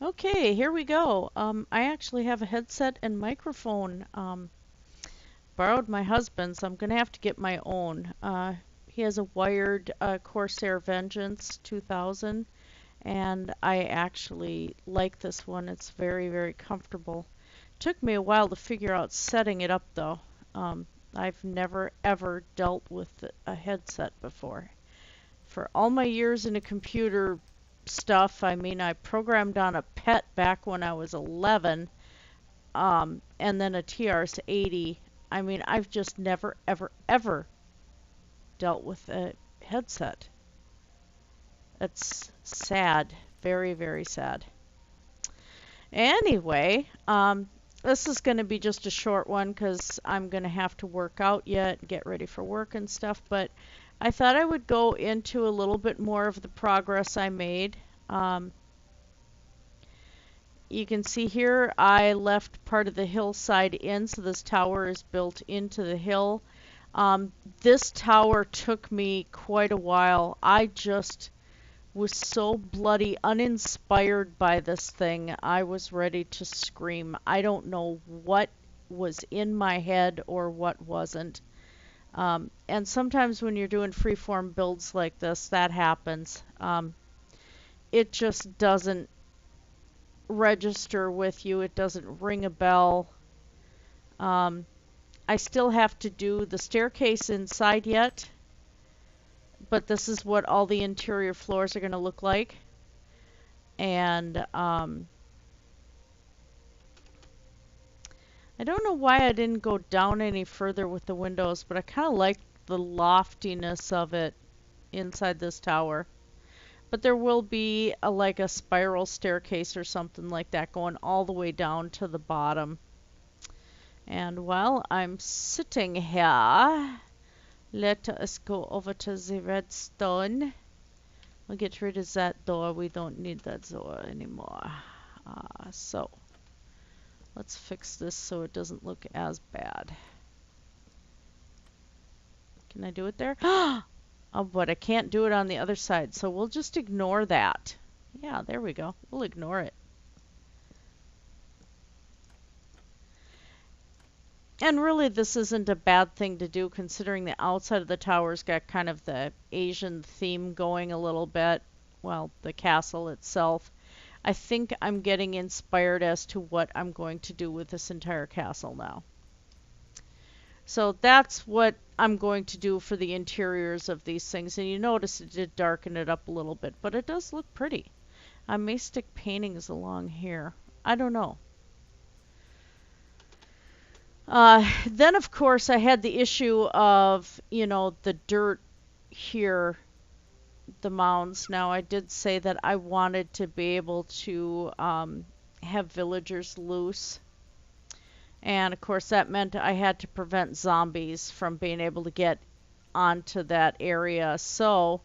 Okay, here we go. I actually have a headset and microphone. Borrowed my husband's. I'm gonna have to get my own. He has a wired Corsair Vengeance 2000, and I actually like this one. It's very, very comfortable. Took me a while to figure out setting it up though. I've never ever dealt with a headset before. For all my years in a computer stuff, I mean, I programmed on a PET back when I was 11, and then a TRS-80. I mean, I've just never, ever, ever dealt with a headset. It's sad. Very, very sad. Anyway, this is going to be just a short one because I'm going to have to work out yet, get ready for work and stuff, but I thought I would go into a little bit more of the progress I made. Um, you can see here I left part of the hillside in, so this tower is built into the hill. This tower took me quite a while. I just was so bloody uninspired by this thing. I was ready to scream. I don't know what was in my head or what wasn't. And sometimes when you're doing freeform builds like this, that happens. It just doesn't register with you. It doesn't ring a bell. I still have to do the staircase inside yet, but this is what all the interior floors are going to look like. And I don't know why I didn't go down any further with the windows, but I kind of like the loftiness of it inside this tower. But there will be like a spiral staircase or something like that going all the way down to the bottom. And while I'm sitting here, let us go over to the redstone. We'll get rid of that door. We don't need that door anymore. So let's fix this so it doesn't look as bad. Can I do it there? Oh, but I can't do it on the other side, so we'll just ignore that. Yeah, there we go. We'll ignore it. And really, this isn't a bad thing to do, considering the outside of the tower's got kind of the Asian theme going a little bit. Well, the castle itself. I think I'm getting inspired as to what I'm going to do with this entire castle now. So that's what I'm going to do for the interiors of these things. And you notice it did darken it up a little bit, but it does look pretty. I may stick paintings along here. I don't know. Then, of course, I had the issue of, you know, the dirt here, the mounds. Now, I did say that I wanted to be able to have villagers loose. And, of course, that meant I had to prevent zombies from being able to get onto that area. So,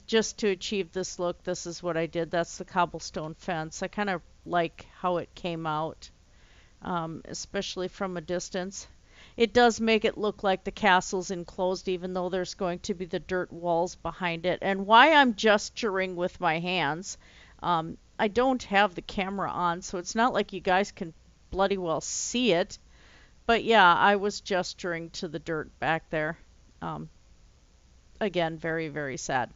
just to achieve this look, this is what I did. That's the cobblestone fence. I kind of like how it came out. Especially from a distance. It does make it look like the castle's enclosed, even though there's going to be the dirt walls behind it. And why I'm gesturing with my hands, I don't have the camera on, so it's not like you guys can bloody well see it. But yeah, I was gesturing to the dirt back there. Again, very, very sad.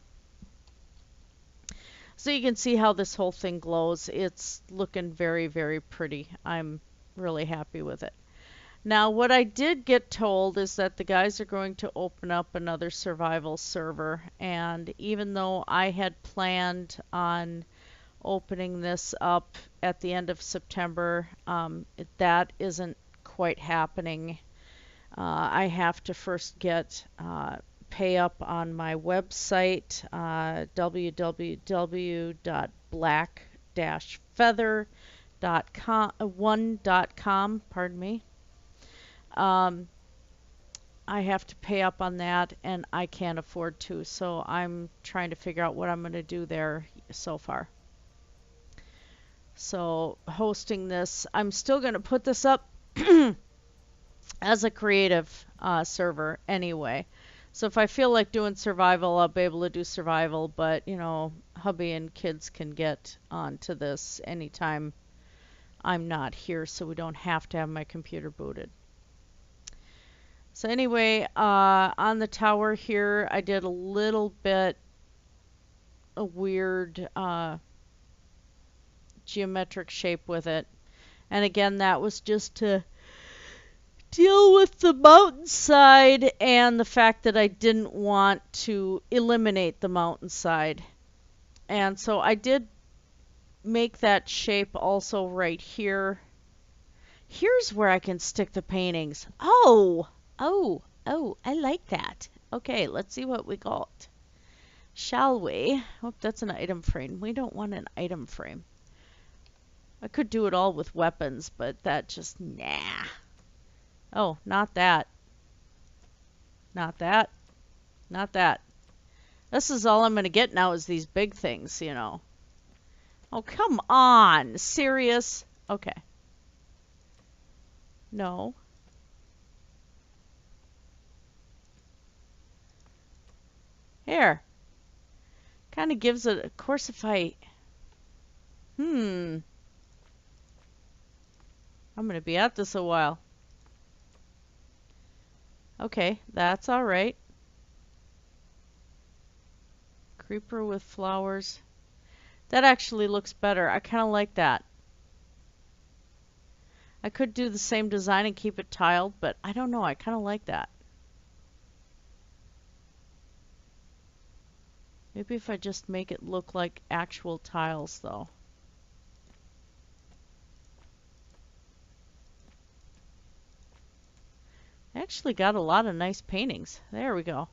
So you can see how this whole thing glows. It's looking very, very pretty. I'm really happy with it. Now, what I did get told is that the guys are going to open up another survival server, and even though I had planned on opening this up at the end of September, that isn't quite happening. I have to first get pay up on my website, www.black-feather.com, one.com, pardon me. I have to pay up on that, and I can't afford to, so I'm trying to figure out what I'm going to do there so far. So hosting this, I'm still going to put this up as a creative server anyway. So if I feel like doing survival, I'll be able to do survival, but you know, hubby and kids can get onto this anytime I'm not here, so we don't have to have my computer booted. So anyway, on the tower here, I did a little bit a weird geometric shape with it. And again, that was just to deal with the mountainside and the fact that I didn't want to eliminate the mountainside. And so I did make that shape also right here. Here's where I can stick the paintings. Oh, I like that. Okay, let's see what we got. Shall we? Oh, that's an item frame. We don't want an item frame. I could do it all with weapons, but that just, nah. Oh, not that. Not that. Not that. This is all I'm going to get now is these big things, you know. Oh, come on. Serious? Okay. No. Here. Kind of gives it, of course, if I... I'm going to be at this a while. Okay, that's all right. Creeper with flowers. That actually looks better. I kind of like that. I could do the same design and keep it tiled, but I don't know. I kind of like that. Maybe if I just make it look like actual tiles, though. I actually got a lot of nice paintings. There we go.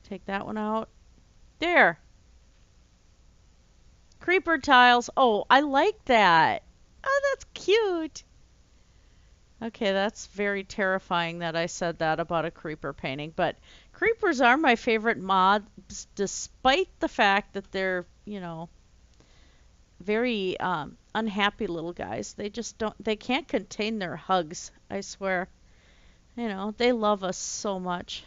Take that one out. There. Creeper tiles. Oh, I like that. Oh, that's cute. Okay, that's very terrifying that I said that about a creeper painting, but creepers are my favorite mods, despite the fact that they're, you know, very unhappy little guys. They just don't, they can't contain their hugs, I swear. You know, they love us so much.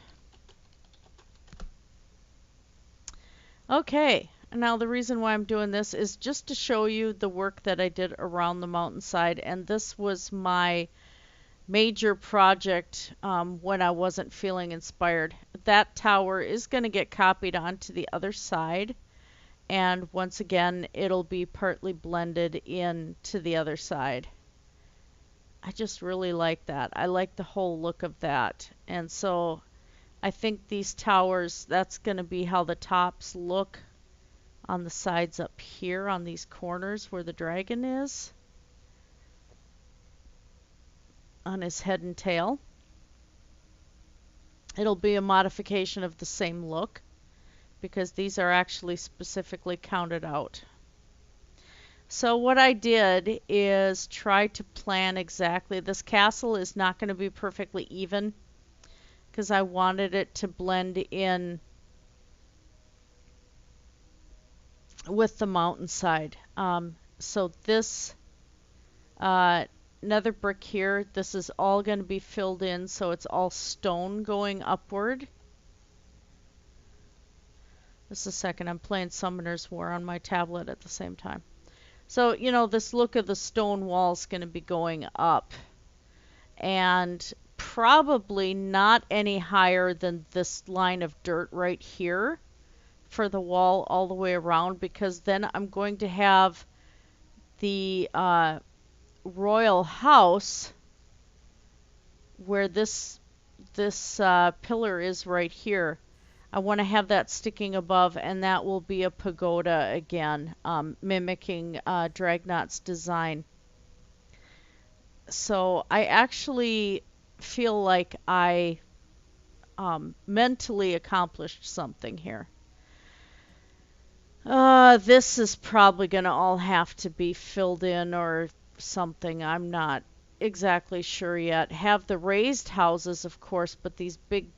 Okay, now the reason why I'm doing this is just to show you the work that I did around the mountainside, and this was my major project when I wasn't feeling inspired. That tower is going to get copied onto the other side, and once again it'll be partly blended in to the other side. I just really like that. I like the whole look of that, and so I think these towers, that's going to be how the tops look on the sides up here on these corners where the dragon is on his head and tail. It'll be a modification of the same look because these are actually specifically counted out. So what I did is try to plan exactly. This castle is not going to be perfectly even because I wanted it to blend in with the mountainside. So this nether brick here, this is all going to be filled in, so it's all stone going upward. Just a second, I'm playing Summoner's War on my tablet at the same time. So, you know, this look of the stone wall is going to be going up. And probably not any higher than this line of dirt right here for the wall all the way around, because then I'm going to have the royal house where this pillar is right here. I want to have that sticking above, and that will be a pagoda again, mimicking Dragnot's design. So I actually feel like I mentally accomplished something here. This is probably going to all have to be filled in or something. I'm not exactly sure yet. Have the raised houses, of course, but these big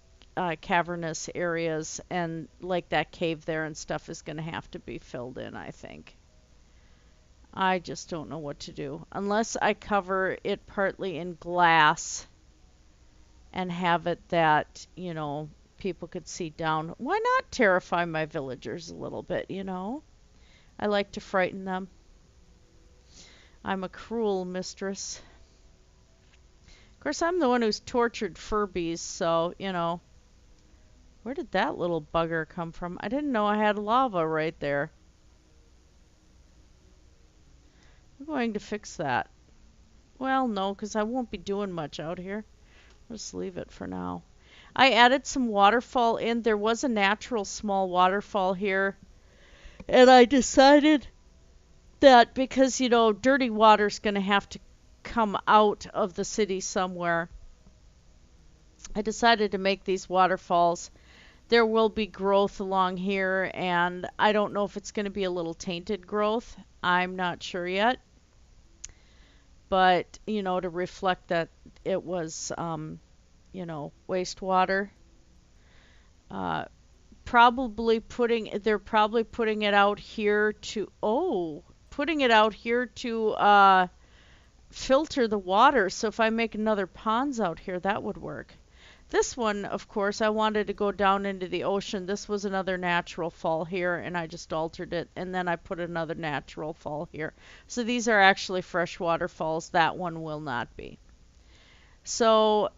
cavernous areas and like that cave there and stuff is going to have to be filled in, I think. I just don't know what to do. Unless I cover it partly in glass and have it that, you know, people could see down. Why not terrify my villagers a little bit, you know? I like to frighten them. I'm a cruel mistress. Of course, I'm the one who's tortured Furbies, so, you know. Where did that little bugger come from? I didn't know I had lava right there. I'm going to fix that. Well, no, because I won't be doing much out here. I'll just leave it for now. I added some waterfall in. There was a natural small waterfall here. And I decided that because, you know, dirty water's going to have to come out of the city somewhere, I decided to make these waterfalls. There will be growth along here, and I don't know if it's going to be a little tainted growth. I'm not sure yet. But, you know, to reflect that it was, you know, wastewater. They're probably putting it out here to, putting it out here to filter the water. So if I make another ponds out here, that would work. This one, of course, I wanted to go down into the ocean. This was another natural fall here, and I just altered it. And then I put another natural fall here. So these are actually freshwater falls. That one will not be. So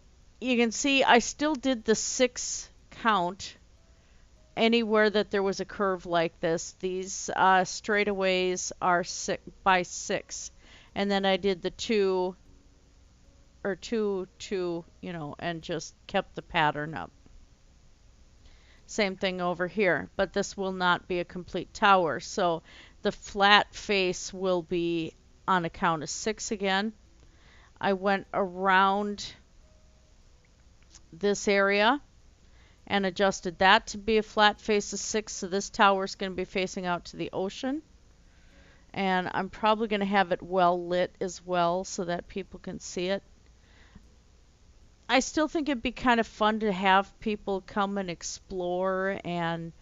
you can see I still did the 6 count anywhere that there was a curve like this. These straightaways are 6 by 6. And then I did the 2, you know, and just kept the pattern up. Same thing over here, but this will not be a complete tower. So the flat face will be on a count of 6 again. I went around this area and adjusted that to be a flat face of 6. So this tower is going to be facing out to the ocean. And I'm probably going to have it well lit as well so that people can see it. I still think it'd be kind of fun to have people come and explore, and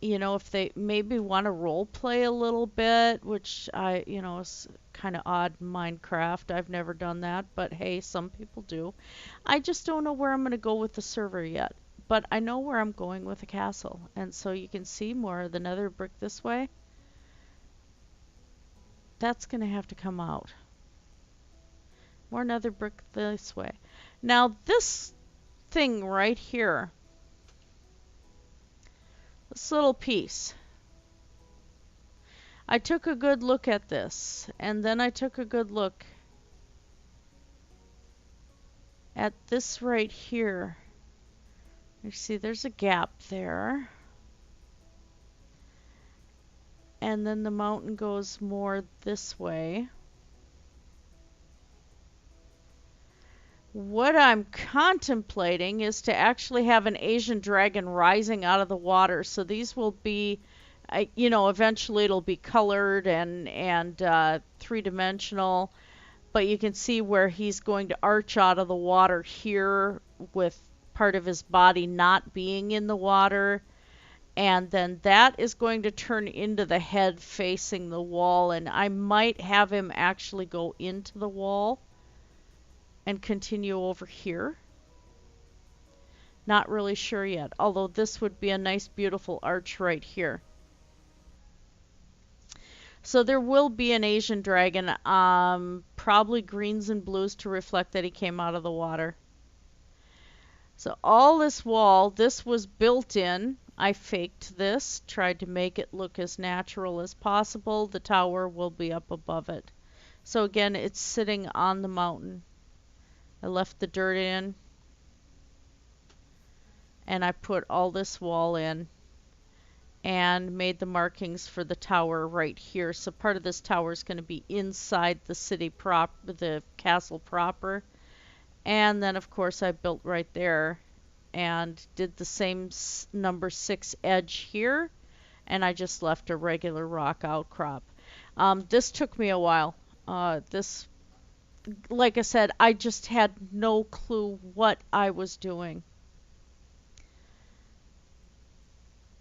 you know, if they maybe want to role play a little bit, which you know, is kind of odd in Minecraft. I've never done that, but hey, some people do. I just don't know where I'm going to go with the server yet, but I know where I'm going with the castle. And so you can see more of the nether brick this way. That's going to have to come out. More nether brick this way. Now this thing right here, this little piece, I took a good look at this, and then I took a good look at this right here. You see there's a gap there. And then the mountain goes more this way. What I'm contemplating is to actually have an Asian dragon rising out of the water. So these will be, you know, eventually it'll be colored and three-dimensional. But you can see where he's going to arch out of the water here with part of his body not being in the water. And then that is going to turn into the head facing the wall. And I might have him actually go into the wall and continue over here. Not really sure yet, although this would be a nice beautiful arch right here. So there will be an Asian dragon, probably greens and blues to reflect that he came out of the water. So all this wall, this was built in. I faked this, tried to make it look as natural as possible. The tower will be up above it. So again, it's sitting on the mountain. I left the dirt in, and I put all this wall in and made the markings for the tower right here. So part of this tower is going to be inside the city the castle proper. And then of course I built right there and did the same number 6 edge here, and I just left a regular rock outcrop. This took me a while. Like I said, I just had no clue what I was doing.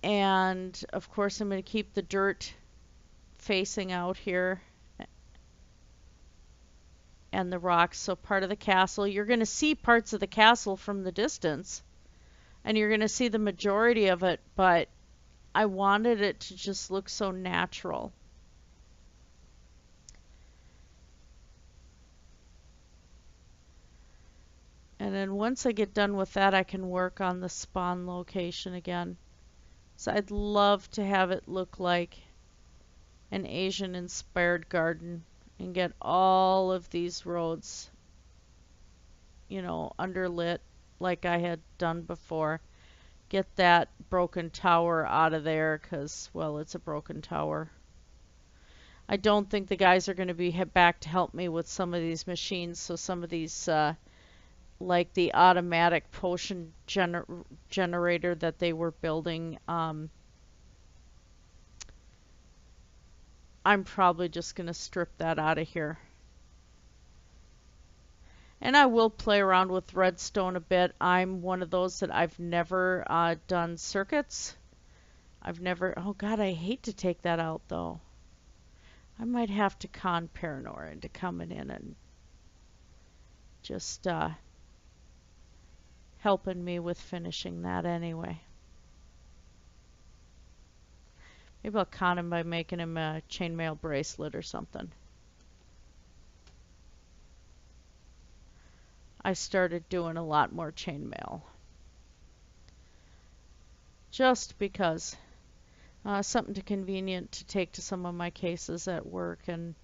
And of course I'm going to keep the dirt facing out here and the rocks. So part of the castle, you're going to see parts of the castle from the distance. and you're going to see the majority of it, but I wanted it to just look so natural. And then once I get done with that, I can work on the spawn location again. So I'd love to have it look like an Asian inspired garden and get all of these roads, you know, underlit like I had done before. Get that broken tower out of there because, well, it's a broken tower. I don't think the guys are going to be back to help me with some of these machines, so some of these, like the automatic potion generator that they were building, I'm probably just going to strip that out of here. And I will play around with redstone a bit. I'm one of those that I've never done circuits. I've never, oh God, I hate to take that out though. I might have to con Paranor into coming in and just helping me with finishing that anyway. Maybe I'll con him by making him a chainmail bracelet or something. I started doing a lot more chainmail. Just because something convenient to take to some of my cases at work and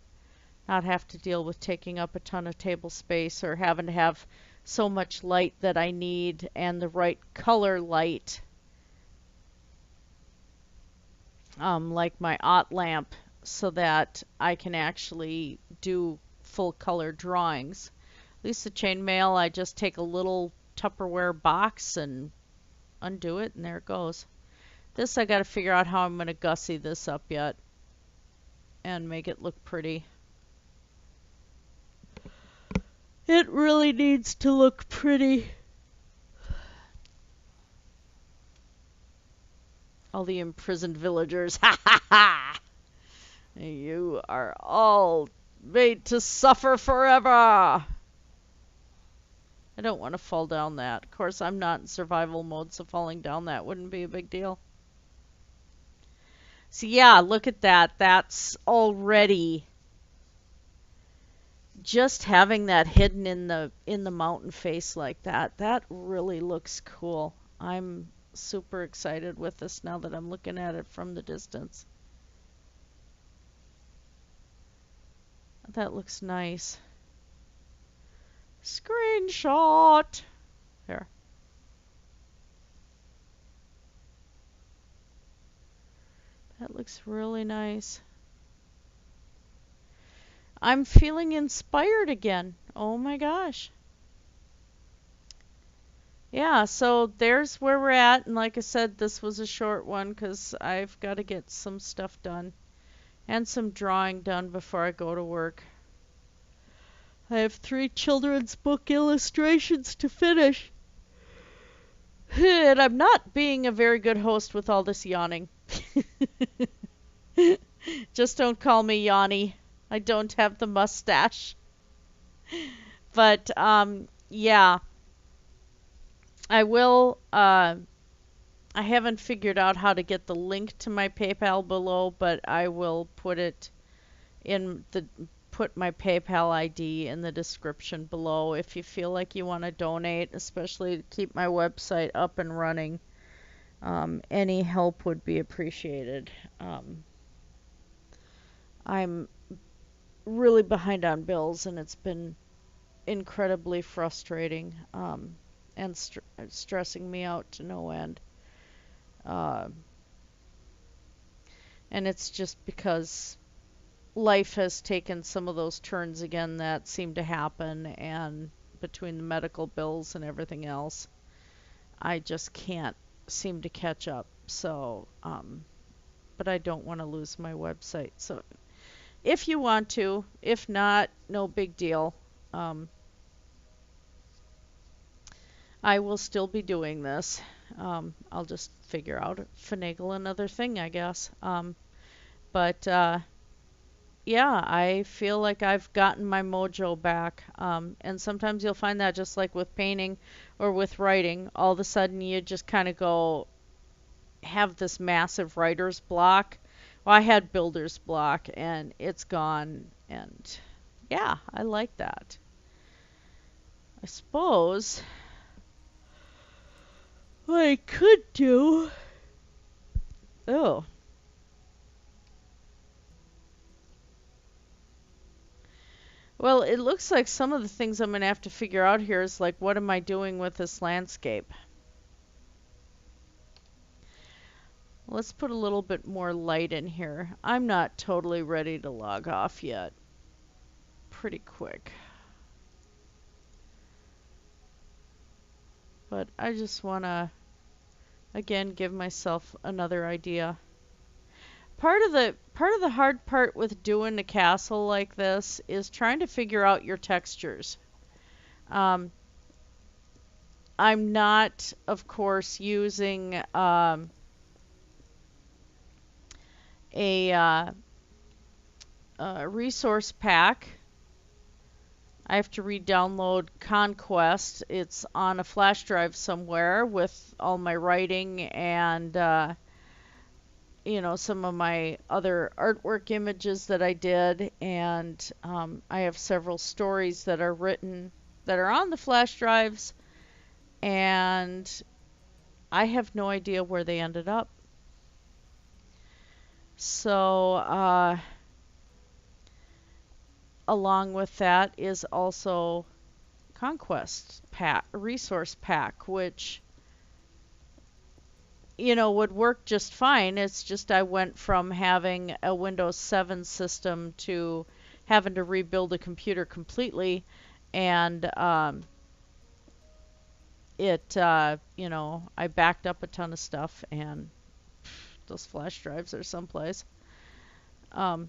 not have to deal with taking up a ton of table space or having to have so much light that I need and the right color light. Like my OT lamp, so that I can actually do full color drawings. At least the chainmail, I just take a little Tupperware box and undo it, and there it goes. This I got to figure out how I'm going to gussy this up yet and make it look pretty. It really needs to look pretty. All the imprisoned villagers, ha ha ha! You are all made to suffer forever! I don't want to fall down that. Of course, I'm not in survival mode, so falling down that wouldn't be a big deal. So yeah, look at that. That's already just having that hidden in the mountain face like that. That really looks cool. I'm super excited with this now that I'm looking at it from the distance. That looks nice. Screenshot. There. That looks really nice. I'm feeling inspired again. Oh my gosh. Yeah, so there's where we're at, and like I said, this was a short one because I've got to get some stuff done and some drawing done before I go to work. I have 3 children's book illustrations to finish. And I'm not being a very good host with all this yawning. Just don't call me Yanni. I don't have the mustache. But, yeah. I will, I haven't figured out how to get the link to my PayPal below, but I will put it in put my PayPal ID in the description below if you feel like you want to donate, especially to keep my website up and running. Any help would be appreciated. I'm really behind on bills, and it's been incredibly frustrating. And stressing me out to no end. And it's just because life has taken some of those turns again that seem to happen, and between the medical bills and everything else, I just can't seem to catch up. So, but I don't want to lose my website. So, if you want to, if not, no big deal. I will still be doing this. I'll just finagle another thing, I guess. But yeah, I feel like I've gotten my mojo back. And sometimes you'll find that just like with painting or with writing, all of a sudden you just kind of go have this massive writer's block. Well, I had builder's block and it's gone. And yeah, I like that. I suppose what I could do. Oh. Well, it looks like some of the things I'm going to have to figure out here is like, what am I doing with this landscape? Let's put a little bit more light in here. I'm not totally ready to log off yet. Pretty quick. But I just want to, again, give myself another idea. Part of the hard part with doing a castle like this is trying to figure out your textures. I'm not, of course, using a resource pack. I have to re-download Conquest. It's on a flash drive somewhere with all my writing and you know, some of my other artwork images that I did, and I have several stories that are written that are on the flash drives, and I have no idea where they ended up. So along with that is also Conquest pack, resource pack, which you know would work just fine. It's just I went from having a Windows 7 system to having to rebuild a computer completely, and you know, I backed up a ton of stuff, and those flash drives are someplace. Um,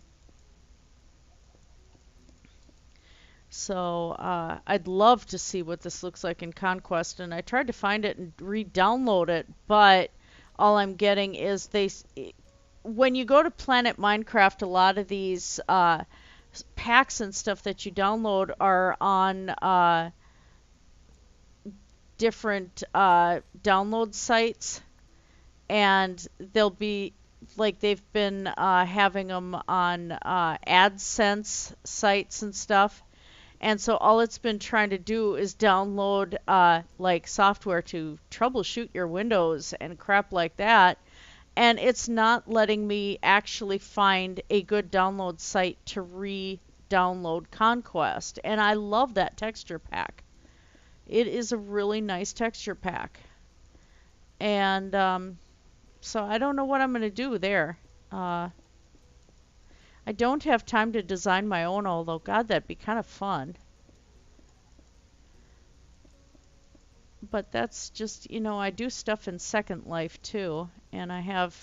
So I'd love to see what this looks like in Conquest, and I tried to find it and re-download it, but all I'm getting is when you go to Planet Minecraft, a lot of these packs and stuff that you download are on different download sites, and they'll be like they've been having them on AdSense sites and stuff. And so all it's been trying to do is download like software to troubleshoot your Windows and crap like that. And it's not letting me actually find a good download site to re-download Conquest. And I love that texture pack. It is a really nice texture pack. And so I don't know what I'm going to do there. I don't have time to design my own, although, God, that'd be kind of fun. But that's just, you know, I do stuff in Second Life, too. And I have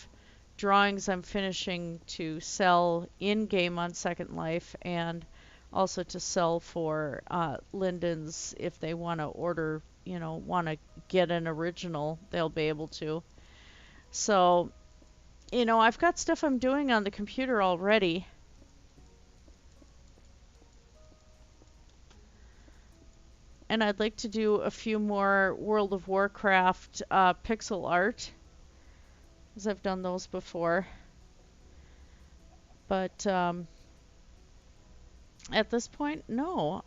drawings I'm finishing to sell in-game on Second Life, and also to sell for Linden's if they want to order, you know, want to get an original, they'll be able to. So, you know, I've got stuff I'm doing on the computer already. And I'd like to do a few more World of Warcraft pixel art, as I've done those before. But at this point, no.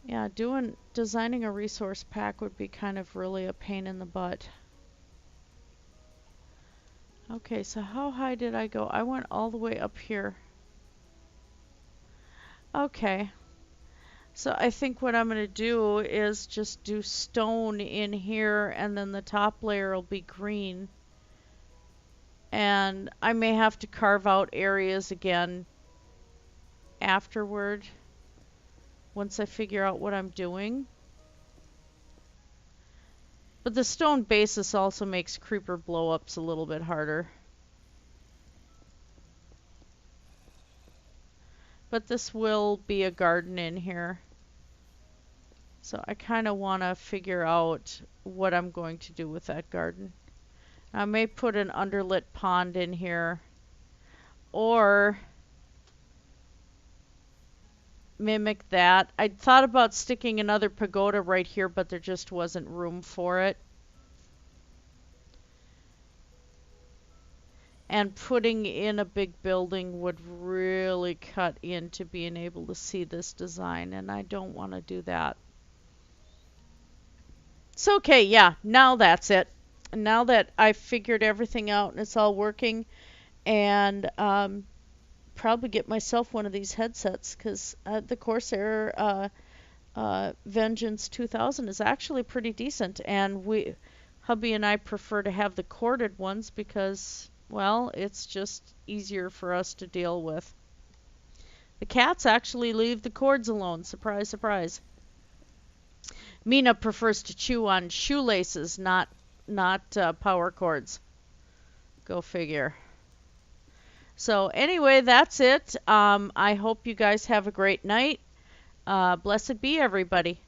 Yeah, designing a resource pack would be kind of really a pain in the butt. Okay, so how high did I go? I went all the way up here. Okay. So I think what I'm going to do is just do stone in here, and then the top layer will be green. And I may have to carve out areas again afterward, once I figure out what I'm doing. But the stone basis also makes creeper blow-ups a little bit harder. But this will be a garden in here. So I kind of want to figure out what I'm going to do with that garden. I may put an underlit pond in here or mimic that. I thought about sticking another pagoda right here, but there just wasn't room for it. And putting in a big building would really cut into being able to see this design, and I don't want to do that. So, okay, yeah, now that's it. Now that I've figured everything out and it's all working, and probably get myself one of these headsets, because the Corsair Vengeance 2000 is actually pretty decent, and hubby and I prefer to have the corded ones because, well, it's just easier for us to deal with. The cats actually leave the cords alone. Surprise, surprise. Mina prefers to chew on shoelaces, not power cords. Go figure. So anyway, that's it. I hope you guys have a great night. Blessed be everybody.